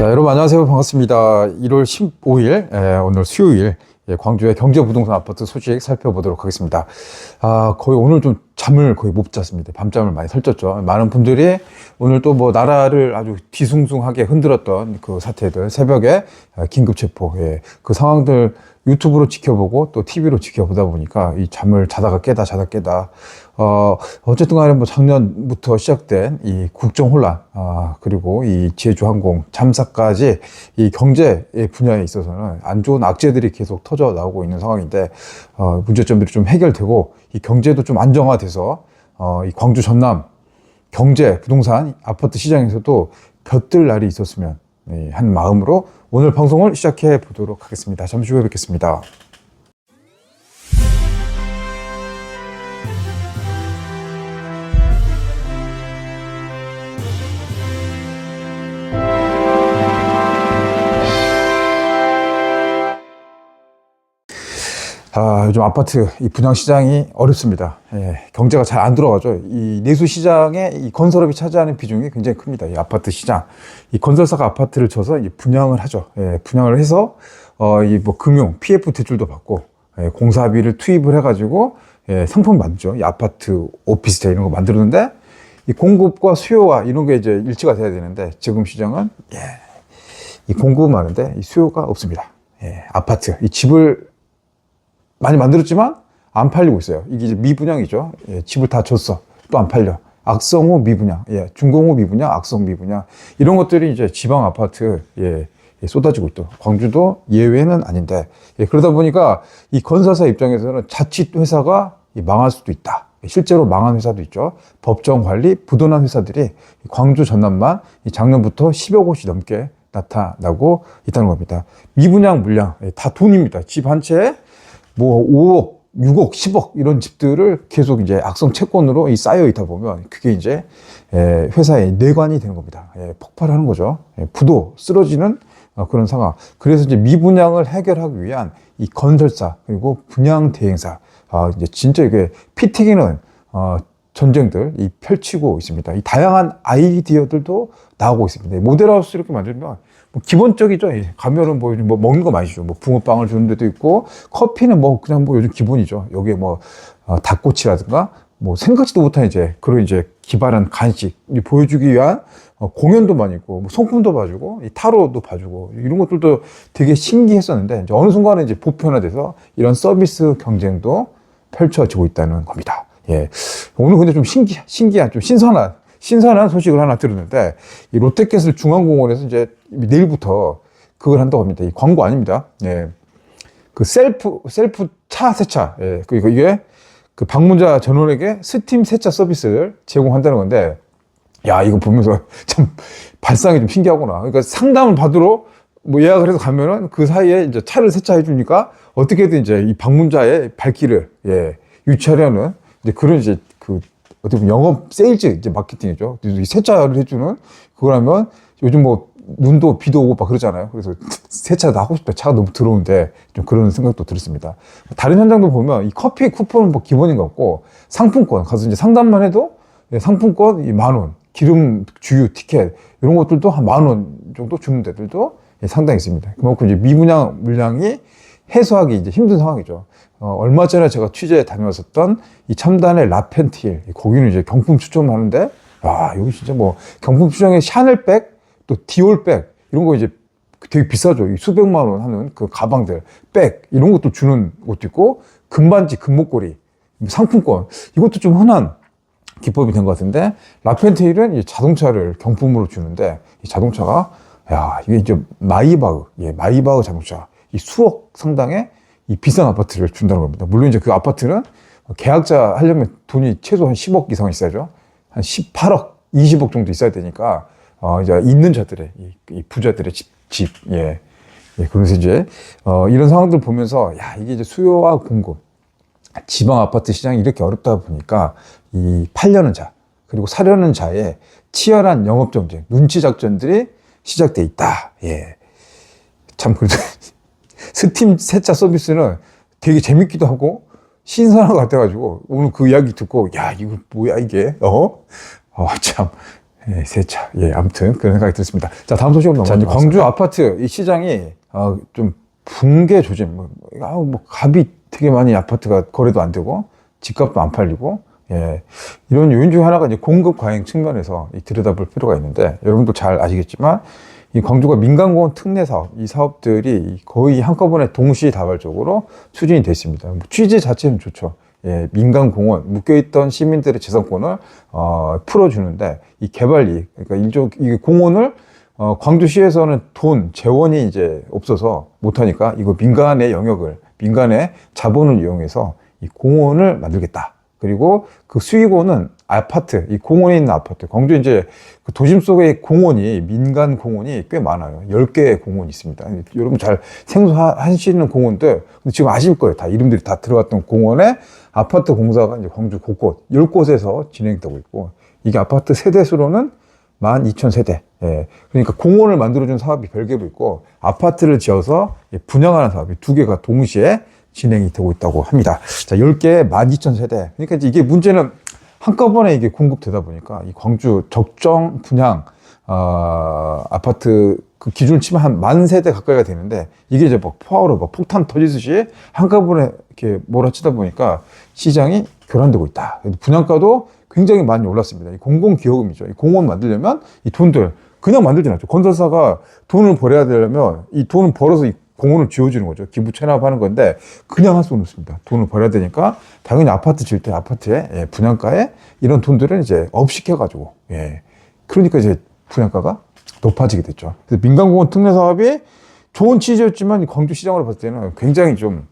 자, 여러분 안녕하세요. 반갑습니다. 1월 15일, 오늘 수요일, 광주의 경제부동산 아파트 소식 살펴보도록 하겠습니다. 거의 오늘 좀 잠을 거의 못 잤습니다. 밤잠을 많이 설쳤죠. 많은 분들이 오늘 또 뭐 나라를 아주 뒤숭숭하게 흔들었던 그 사태들, 새벽에 긴급 체포, 그 상황들 유튜브로 지켜보고 또 TV로 지켜보다 보니까 이 잠을 자다가 깨다 어쨌든 간에 뭐 작년부터 시작된 이 국정 혼란, 그리고 이 제주항공 참사까지 이 경제 분야에 있어서는 안 좋은 악재들이 계속 터져 나오고 있는 상황인데, 문제점들이 좀 해결되고 이 경제도 좀 안정화돼서 이 광주 전남 경제 부동산 아파트 시장에서도 볕들 날이 있었으면 한 마음으로 오늘 방송을 시작해 보도록 하겠습니다. 잠시 후에 뵙겠습니다. 요즘 아파트 이 분양 시장이 어렵습니다. 경제가 잘 안 들어가죠. 이 내수 시장에 이 건설업이 차지하는 비중이 굉장히 큽니다. 이 아파트 시장, 이 건설사가 아파트를 쳐서 이 분양을 하죠. 분양을 해서 이 뭐 금융 PF 대출도 받고, 공사비를 투입을 해가지고 상품 만들죠. 이 아파트, 오피스텔 이런 거 만들었는데, 이 공급과 수요와 이런 게 이제 일치가 돼야 되는데, 지금 시장은 이 공급은 많은데 이 수요가 없습니다. 아파트, 이 집을 많이 만들었지만 안 팔리고 있어요. 이게 이제 미분양이죠. 집을 다 줬어. 또 안 팔려. 악성 후 미분양, 준공 후 미분양, 악성 미분양. 이런 것들이 이제 지방 아파트, 쏟아지고 있죠. 광주도 예외는 아닌데, 그러다 보니까 이 건설사 입장에서는 자칫 회사가 망할 수도 있다. 실제로 망한 회사도 있죠. 법정 관리 부도난 회사들이 광주 전남만 작년부터 10여 곳이 넘게 나타나고 있다는 겁니다. 미분양 물량, 다 돈입니다. 집 한 채에 뭐 5억, 6억, 10억 이런 집들을 계속 이제 악성 채권으로 쌓여 있다 보면 그게 이제 회사의 내관이 되는 겁니다. 폭발하는 거죠. 부도 쓰러지는 그런 상황. 그래서 이제 미분양을 해결하기 위한 이 건설사 그리고 분양 대행사, 이제 진짜 이게 피 튀기는 전쟁들 펼치고 있습니다. 이 다양한 아이디어들도 나오고 있습니다. 모델하우스 이렇게 만들면 뭐 기본적이죠. 가면은 뭐 요즘 뭐 먹는 거 많이 주죠. 뭐 붕어빵을 주는 데도 있고, 커피는 뭐 그냥 뭐 요즘 기본이죠. 여기에 뭐 닭꼬치라든가 뭐 생각지도 못한 이제 그런 이제 기발한 간식 보여주기 위한 공연도 많이 있고, 뭐 소품도 봐주고, 타로도 봐주고, 이런 것들도 되게 신기했었는데, 이제 어느 순간에 이제 보편화돼서 이런 서비스 경쟁도 펼쳐지고 있다는 겁니다. 오늘 근데 좀 신기한, 좀 신선한 소식을 하나 들었는데, 이 롯데캐슬 중앙공원에서 이제 내일부터 그걸 한다고 합니다. 이 광고 아닙니다. 그 셀프 차 세차. 그리고 이게 그 방문자 전원에게 스팀 세차 서비스를 제공한다는 건데, 야, 이거 보면서 참 발상이 좀 신기하구나. 그러니까 상담을 받으러 뭐 예약을 해서 가면은 그 사이에 이제 차를 세차해 주니까 어떻게든 이제 이 방문자의 발길을 유치하려는 이제 그런 이제 그 어떻게 보면 영업 세일즈 이제 마케팅이죠. 세차를 해주는 그거라면 요즘 뭐 눈도 비도 오고 막 그러잖아요. 그래서 세차도 하고 싶다. 차가 너무 더러운데 좀 그런 생각도 들었습니다. 다른 현장도 보면 이 커피 쿠폰은 뭐 기본인 것 같고, 상품권 가서 이제 상담만 해도 상품권 10,000원, 기름 주유 티켓 이런 것들도 한 10,000원 정도 주는 데들도 상당히 있습니다. 그만큼 이제 미분양 물량이 해소하기 이제 힘든 상황이죠. 얼마 전에 제가 취재에 다녀왔었던 이 첨단의 라펜틸, 거기는 이제 경품 추첨하는데, 여기 진짜 뭐 경품 추첨에 샤넬백, 또 디올백 이런 거 이제 되게 비싸죠. 수백만 원 하는 그 가방들, 백 이런 것도 주는 것도 있고, 금반지, 금목걸이, 상품권 이것도 좀 흔한 기법이 된 것 같은데, 라펜틸은 이 자동차를 경품으로 주는데, 이 자동차가 이게 이제 마이바흐 자동차, 이 수억 상당의 이 비싼 아파트를 준다는 겁니다. 물론 이제 그 아파트는 계약자 하려면 돈이 최소 한 10억 이상 있어야죠. 한 18억, 20억 정도 있어야 되니까, 이제 있는 자들의, 이 부자들의 집. 그래서 이제, 이런 상황들 보면서, 이게 이제 수요와 공급, 지방 아파트 시장이 이렇게 어렵다 보니까, 이 팔려는 자, 그리고 사려는 자의 치열한 영업 경쟁, 눈치 작전들이 시작돼 있다. 참, 그래도, 스팀 세차 서비스는 되게 재밌기도 하고 신선한 것 같아가지고 오늘 그 이야기 듣고 이거 뭐야 이게 참 예, 세차. 예, 아무튼 그런 생각이 들었습니다. 자, 다음 소식으로 넘어가죠. 광주 아파트 이 시장이 좀 붕괴 조짐. 뭐 값이 되게 많이 아파트가 거래도 안 되고 집값도 안 팔리고, 예, 이런 요인 중 하나가 이제 공급 과잉 측면에서 들여다볼 필요가 있는데, 여러분도 잘 아시겠지만 이 광주가 민간공원 특례 사업, 이 사업들이 거의 한꺼번에 동시다발적으로 추진이 됐습니다. 뭐 취지 자체는 좋죠. 예, 민간공원, 묶여있던 시민들의 재산권을, 풀어주는데, 이 개발이익, 그러니까 이 공원을, 광주시에서는 재원이 이제 없어서 못하니까 이거 민간의 영역을, 민간의 자본을 이용해서 이 공원을 만들겠다. 그리고 그 수익원은 아파트, 이 공원에 있는 아파트, 광주 이제 그 도심 속의 공원이, 민간 공원이 꽤 많아요. 10개의 공원이 있습니다. 여러분 잘 생소하시는 공원들, 근데 지금 아실 거예요. 다 이름들이 다 들어갔던 공원에 아파트 공사가 이제 광주 곳곳, 10곳에서 진행되고 있고, 이게 아파트 세대 수로는 12,000세대. 예. 그러니까 공원을 만들어준 사업이 별개로 있고, 아파트를 지어서 분양하는 사업이 2개가 동시에 진행이 되고 있다고 합니다. 자, 10개에 12,000세대. 그러니까 이게 문제는 한꺼번에 이게 공급되다 보니까 이 광주 적정 분양, 아파트 그 기준을 치면 한 10,000세대 가까이가 되는데, 이게 이제 막 파워로 막 폭탄 터지듯이 한꺼번에 이렇게 몰아치다 보니까 시장이 교란되고 있다. 분양가도 굉장히 많이 올랐습니다. 이 공공기여금이죠. 이 공원 만들려면 이 돈들 그냥 만들진 않죠. 건설사가 돈을 벌어야 되려면 이 돈을 벌어서 이 공원을 지어주는 거죠. 기부 체납하는 건데 그냥 할 수는 없습니다. 돈을 벌어야 되니까 당연히 아파트 지을 때 아파트에, 예, 분양가에 이런 돈들은 이제 업시켜가지고, 예, 그러니까 이제 분양가가 높아지게 됐죠. 그래서 민간공원 특례 사업이 좋은 취지였지만 광주 시장으로 봤을 때는 굉장히 좀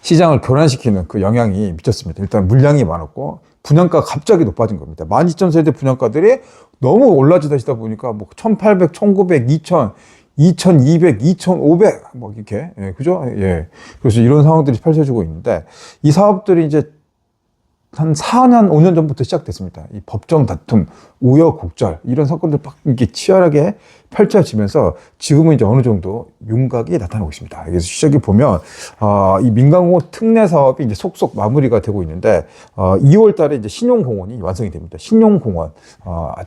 시장을 교란시키는 그 영향이 미쳤습니다. 일단 물량이 많았고 분양가가 갑자기 높아진 겁니다. 12,000세대 분양가들이 너무 올라지다 보니까 뭐 1,800, 1,900, 2,000, 2,200, 2,500, 뭐 이렇게, 예, 그죠? 예. 그래서 이런 상황들이 펼쳐지고 있는데, 이 사업들이 이제 한 4년, 5년 전부터 시작됐습니다. 이 법정 다툼, 우여곡절, 이런 사건들 막 이렇게 치열하게 펼쳐지면서 지금은 이제 어느 정도 윤곽이 나타나고 있습니다. 그래서 시작해 보면, 이 민간공원 특례 사업이 이제 속속 마무리가 되고 있는데, 2월 달에 이제 신용공원이 완성이 됩니다. 신용공원.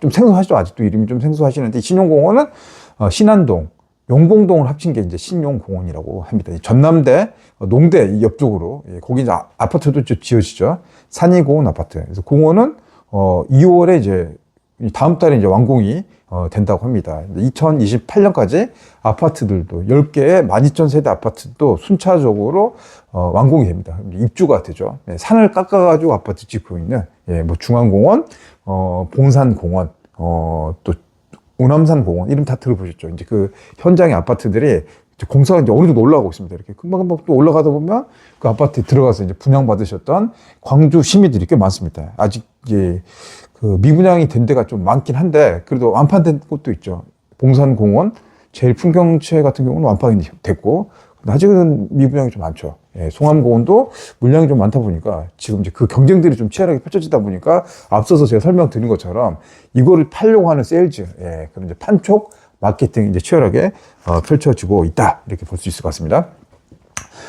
좀 생소하시죠? 아직도 이름이 좀 생소하시는데, 이 신용공원은 신안동, 용봉동을 합친 게 이제 신용공원이라고 합니다. 전남대, 농대 옆쪽으로, 예, 거기 이제 아파트도 지어지죠. 산이고원 아파트. 그래서 공원은 2월에 이제 다음 달에 이제 완공이 된다고 합니다. 2028년까지 아파트들도 10개의 12,000세대 아파트도 순차적으로 완공이 됩니다. 입주가 되죠. 예, 산을 깎아가지고 아파트 짓고 있는, 예, 뭐 중앙공원, 봉산공원, 또 우남산 공원, 이름 다 들어보셨죠? 이제 그 현장의 아파트들이 이제 공사가 이제 어느 정도 올라가고 있습니다. 이렇게 금방금방 또 올라가다 보면 그 아파트에 들어가서 이제 분양받으셨던 광주 시민들이 꽤 많습니다. 아직 이제 그 미분양이 된 데가 좀 많긴 한데, 그래도 완판된 곳도 있죠. 봉산공원, 제일 풍경채 같은 경우는 완판이 됐고, 아직은 미분양이 좀 많죠. 예, 송암공원도 물량이 좀 많다 보니까 지금 이제 그 경쟁들이 좀 치열하게 펼쳐지다 보니까 앞서서 제가 설명드린 것처럼 이거를 팔려고 하는 세일즈, 예, 그런 이제 판촉 마케팅이 이제 치열하게 펼쳐지고 있다. 이렇게 볼 수 있을 것 같습니다.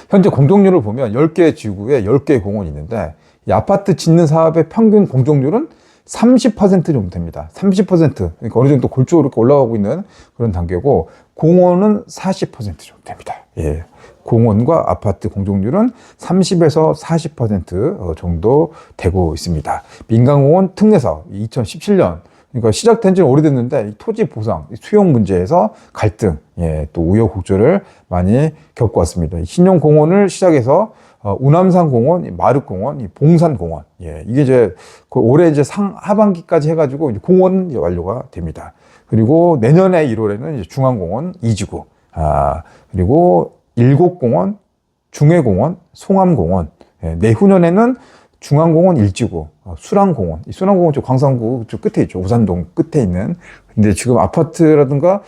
현재 공정률을 보면 10개 지구에 10개의 공원이 있는데, 이 아파트 짓는 사업의 평균 공정률은 30% 정도 됩니다. 30%. 그러니까 어느 정도 골조로 이렇게 올라가고 있는 그런 단계고, 공원은 40% 정도 됩니다. 예. 공원과 아파트 공정률은 30에서 40% 정도 되고 있습니다. 민간공원 특례사업 2017년, 그러니까 시작된 지는 오래됐는데, 토지 보상, 수용 문제에서 갈등, 예, 또 우여곡절을 많이 겪고 왔습니다. 신용공원을 시작해서 우남산공원, 마륵공원, 봉산공원, 예, 이게 이제 올해 이제 하반기까지 해가지고 이제 공원 완료가 됩니다. 그리고 내년에 1월에는 이제 중앙공원 2지구, 그리고 일곡공원, 중해공원, 송암공원, 예, 내후년에는 중앙공원 1지구, 수랑공원, 이 수랑공원 쪽 광산구 쪽 끝에 있죠. 우산동 끝에 있는. 근데 지금 아파트라든가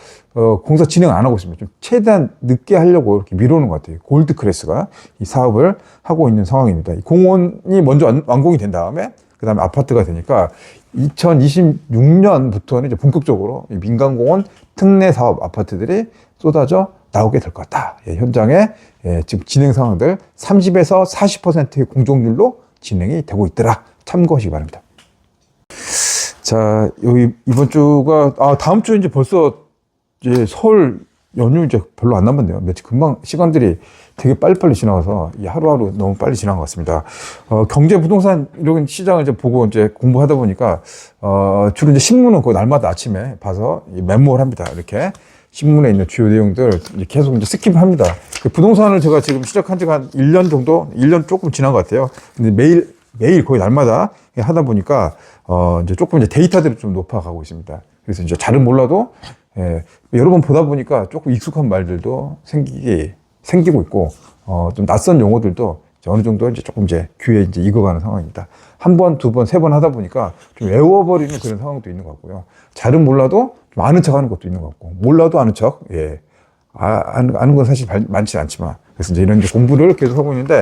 공사 진행 안 하고 있습니다. 좀 최대한 늦게 하려고 이렇게 미루는 것 같아요. 골드크래스가 이 사업을 하고 있는 상황입니다. 이 공원이 먼저 완공이 된 다음에 그 다음에 아파트가 되니까 2026년부터는 이제 본격적으로 이 민간공원 특례 사업 아파트들이 쏟아져 나오게 될 것 같다. 예, 현장에, 예, 지금 진행 상황들 30에서 40%의 공정률로 진행이 되고 있더라. 참고하시기 바랍니다. 자, 여기 이번 주가, 다음 주 이제 벌써 이제 설 연휴 이제 별로 안 남았네요. 며칠 금방 시간들이 되게 빨리빨리 지나가서 이 하루하루 너무 빨리 지난 것 같습니다. 경제 부동산 이런 시장을 이제 보고 이제 공부하다 보니까, 주로 이제 신문은 그 날마다 아침에 봐서 메모를 합니다. 이렇게 신문에 있는 주요 내용들 이제 계속 이제 스킵을 합니다. 그 부동산을 제가 지금 시작한 지가 한 1년 정도, 1년 조금 지난 것 같아요. 근데 매일 거의 날마다 하다 보니까, 이제 조금 이제 데이터들이 좀 높아가고 있습니다. 그래서 이제 잘은 몰라도, 여러 번 보다 보니까 조금 익숙한 말들도 생기고 있고, 좀 낯선 용어들도 이제 어느 정도 이제 조금 이제 귀에 이제 익어가는 상황입니다. 한 번, 두 번, 세 번 하다 보니까 좀 외워버리는 그런 상황도 있는 것 같고요. 잘은 몰라도 좀 아는 척 하는 것도 있는 것 같고, 몰라도 아는 척, 아는 건 사실 많지 않지만, 그래서 이제 이런 이제 공부를 계속 하고 있는데,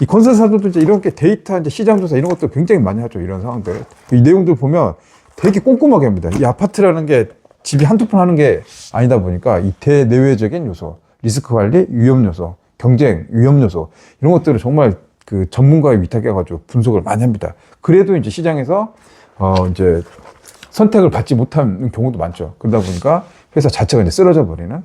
이 건설사들도 이제 이렇게 데이터, 이제 시장조사 이런 것도 굉장히 많이 하죠. 이런 상황들. 이 내용들 보면 되게 꼼꼼하게 합니다. 이 아파트라는 게 집이 한두 푼 하는 게 아니다 보니까 이 대내외적인 요소, 리스크 관리, 위험 요소, 경쟁, 위험 요소, 이런 것들을 정말 그 전문가의 위탁해 가지고 분석을 많이 합니다. 그래도 이제 시장에서, 이제 선택을 받지 못하는 경우도 많죠. 그러다 보니까 회사 자체가 이제 쓰러져 버리는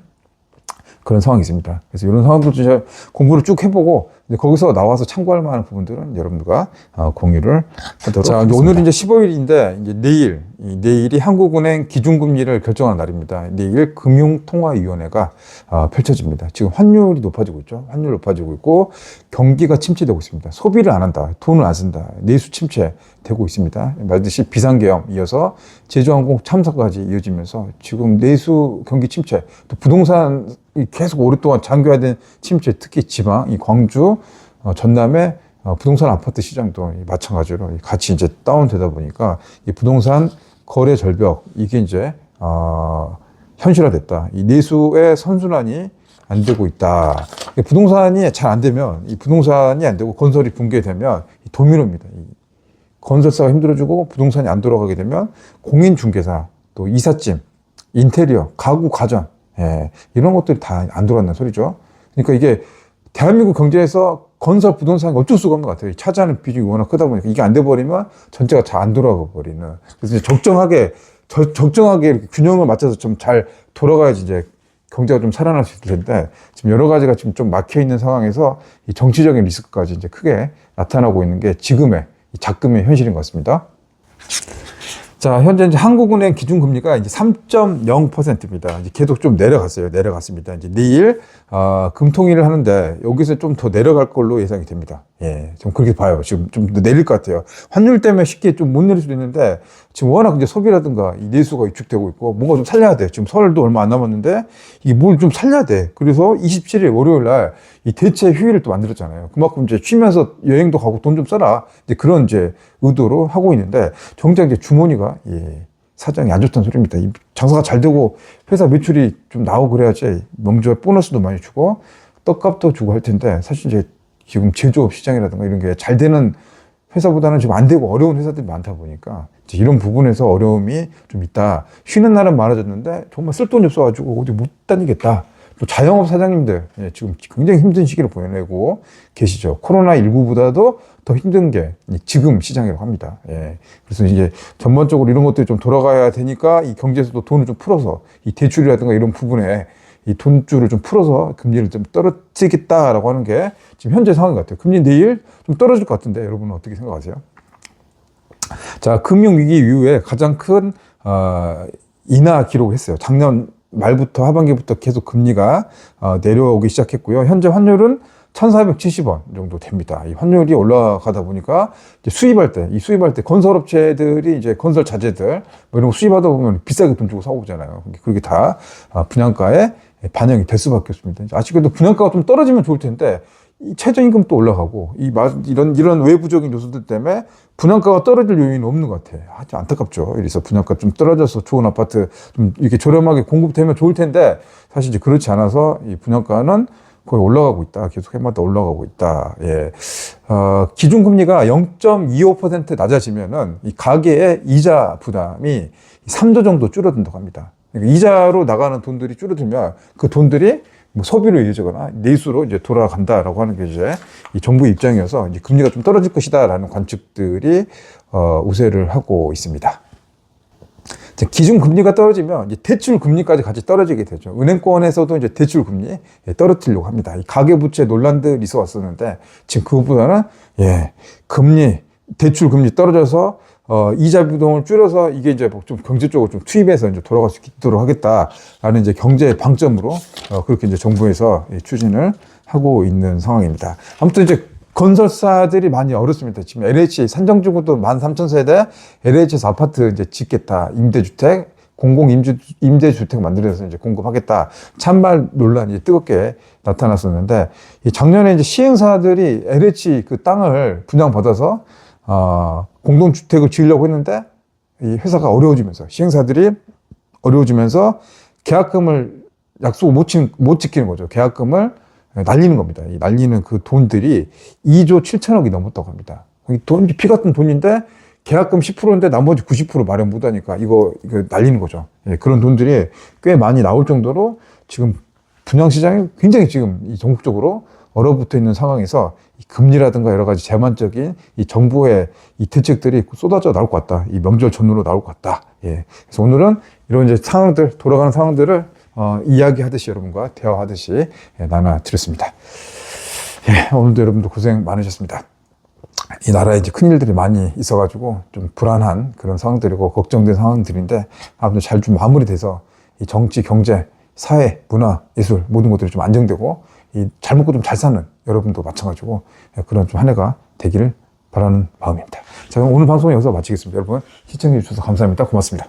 그런 상황이 있습니다. 그래서 이런 상황도 이제 공부를 쭉 해보고, 거기서 나와서 참고할 만한 부분들은 여러분들과 공유를 하도록 하겠습니다. 오늘은 이제 15일인데, 이제 내일이 한국은행 기준금리를 결정하는 날입니다. 내일 금융통화위원회가 펼쳐집니다. 지금 환율이 높아지고 있죠. 환율 높아지고 있고, 경기가 침체되고 있습니다. 소비를 안 한다. 돈을 안 쓴다. 내수 침체되고 있습니다. 말듯이 비상계엄 이어서 제주항공 참사까지 이어지면서 지금 내수 경기 침체, 또 부동산 계속 오랫동안 장기화된 침체, 특히 지방, 이 광주, 전남의 부동산 아파트 시장도 마찬가지로 같이 이제 다운되다 보니까 이 부동산 거래 절벽, 이게 이제, 현실화됐다. 이 내수의 선순환이 안 되고 있다. 부동산이 잘 안 되면, 이 부동산이 안 되고 건설이 붕괴되면 도미노입니다. 이 건설사가 힘들어지고 부동산이 안 돌아가게 되면 공인중개사, 또 이삿짐, 인테리어, 가구, 가전, 이런 것들이 다 안 돌아간다는 소리죠. 그러니까 이게 대한민국 경제에서 건설 부동산이 어쩔 수가 없는 것 같아요. 차지하는 비중이 워낙 크다 보니까 이게 안 돼 버리면 전체가 잘 안 돌아가 버리는. 그래서 이제 적정하게 이렇게 균형을 맞춰서 좀 잘 돌아가야지 이제 경제가 좀 살아날 수 있을 텐데, 지금 여러 가지가 지금 좀 막혀 있는 상황에서 이 정치적인 리스크까지 이제 크게 나타나고 있는 게 지금의 이 작금의 현실인 것 같습니다. 자, 현재 이제 한국은행 기준금리가 이제 3.0%입니다. 이제 계속 좀 내려갔습니다. 이제 내일, 금통위를 하는데 여기서 좀 더 내려갈 걸로 예상이 됩니다. 좀 그렇게 봐요. 지금 좀 더 내릴 것 같아요. 환율 때문에 쉽게 좀 못 내릴 수도 있는데, 지금 워낙 이제 소비라든가 이 내수가 위축되고 있고, 뭔가 좀 살려야 돼. 지금 설도 얼마 안 남았는데, 이게 뭘 좀 살려야 돼. 그래서 27일 월요일 날 이 대체 휴일을 또 만들었잖아요. 그만큼 이제 쉬면서 여행도 가고 돈 좀 써라. 이제 그런 이제 의도로 하고 있는데, 정작 이제 주머니가, 사정이 안 좋다는 소리입니다. 이 장사가 잘 되고 회사 매출이 좀 나오고 그래야지 명절 보너스도 많이 주고 떡값도 주고 할 텐데, 사실 이제 지금 제조업 시장이라든가 이런 게 잘 되는 회사보다는 지금 안 되고 어려운 회사들이 많다 보니까 이제 이런 부분에서 어려움이 좀 있다. 쉬는 날은 많아졌는데 정말 쓸 돈이 없어가지고 어디 못 다니겠다. 또 자영업 사장님들 지금 굉장히 힘든 시기를 보내고 계시죠. 코로나19보다도 더 힘든 게 지금 시장이라고 합니다. 그래서 이제 전반적으로 이런 것들이 좀 돌아가야 되니까 이 경제에서도 돈을 좀 풀어서 이 대출이라든가 이런 부분에 이 돈줄을 좀 풀어서 금리를 좀 떨어뜨리겠다라고 하는 게 지금 현재 상황인 것 같아요. 금리 내일 좀 떨어질 것 같은데 여러분은 어떻게 생각하세요? 자, 금융위기 이후에 가장 큰 인하 기록을 했어요. 작년 말부터 하반기부터 계속 금리가 내려오기 시작했고요. 현재 환율은 1,470원 정도 됩니다. 이 환율이 올라가다 보니까 이제 수입할 때 건설업체들이 이제 건설 자재들 뭐 이런 거 수입하다 보면 비싸게 돈 주고 사고 오잖아요. 그게 다 분양가에 반영이 될 수밖에 없습니다. 아쉽게도 분양가가 좀 떨어지면 좋을 텐데 이 최저임금도 올라가고 이런 외부적인 요소들 때문에 분양가가 떨어질 요인은 없는 것 같아. 아주 안타깝죠. 그래서 분양가 좀 떨어져서 좋은 아파트 좀 이렇게 저렴하게 공급되면 좋을 텐데 사실 이제 그렇지 않아서 이 분양가는 거의 올라가고 있다. 계속 해마다 올라가고 있다. 기준금리가 0.25% 낮아지면은 이 가계의 이자 부담이 3조 정도 줄어든다고 합니다. 그러니까 이자로 나가는 돈들이 줄어들면 그 돈들이 뭐 소비로 이어지거나 내수로 이제 돌아간다라고 하는 게 이제 이 정부의 입장이어서 이제 금리가 좀 떨어질 것이다라는 관측들이 우세를 하고 있습니다. 기준금리가 떨어지면 이제 대출금리까지 같이 떨어지게 되죠. 은행권에서도 이제 대출금리 떨어뜨리려고 합니다. 이 가계부채 논란들이 있어 왔었는데 지금 그것보다는 대출금리 떨어져서 이자 비용을 줄여서 이게 이제 좀 경제적으로 좀 투입해서 이제 돌아갈 수 있도록 하겠다라는 이제 경제 방점으로 그렇게 이제 정부에서 추진을 하고 있는 상황입니다. 아무튼 이제 건설사들이 많이 어렵습니다. 지금 LH 산정주구도 13,000세대 LH에서 아파트 이제 짓겠다. 임대주택, 임대주택 만들어서 이제 공급하겠다. 찬발 논란이 뜨겁게 나타났었는데, 작년에 이제 시행사들이 LH 그 땅을 분양받아서, 공동주택을 지으려고 했는데, 이 회사가 어려워지면서, 시행사들이 어려워지면서 계약금을 약속을 못 지키는 거죠. 계약금을 날리는 겁니다. 이 날리는 그 돈들이 2조 7천억이 넘었다고 합니다. 피 같은 돈인데 계약금 10%인데 나머지 90% 마련 못하니까 이거 날리는 거죠. 예, 그런 돈들이 꽤 많이 나올 정도로 지금 분양시장이 굉장히 지금 이 전국적으로 얼어붙어 있는 상황에서 이 금리라든가 여러 가지 제한적인 이 정부의 이 대책들이 쏟아져 나올 것 같다. 이 명절 전후로 나올 것 같다. 예. 그래서 오늘은 이런 이제 상황들, 돌아가는 상황들을 이야기하듯이 여러분과 대화하듯이 나눠드렸습니다. 예, 오늘도 여러분들 고생 많으셨습니다. 이 나라에 이제 큰일들이 많이 있어가지고 좀 불안한 그런 상황들이고 걱정된 상황들인데 아무튼 잘 좀 마무리돼서 이 정치, 경제, 사회, 문화, 예술 모든 것들이 좀 안정되고 이 잘 먹고 좀 잘 사는 여러분도 마찬가지고 그런 좀 한 해가 되기를 바라는 마음입니다. 자, 그럼 오늘 방송은 여기서 마치겠습니다. 여러분 시청해 주셔서 감사합니다. 고맙습니다.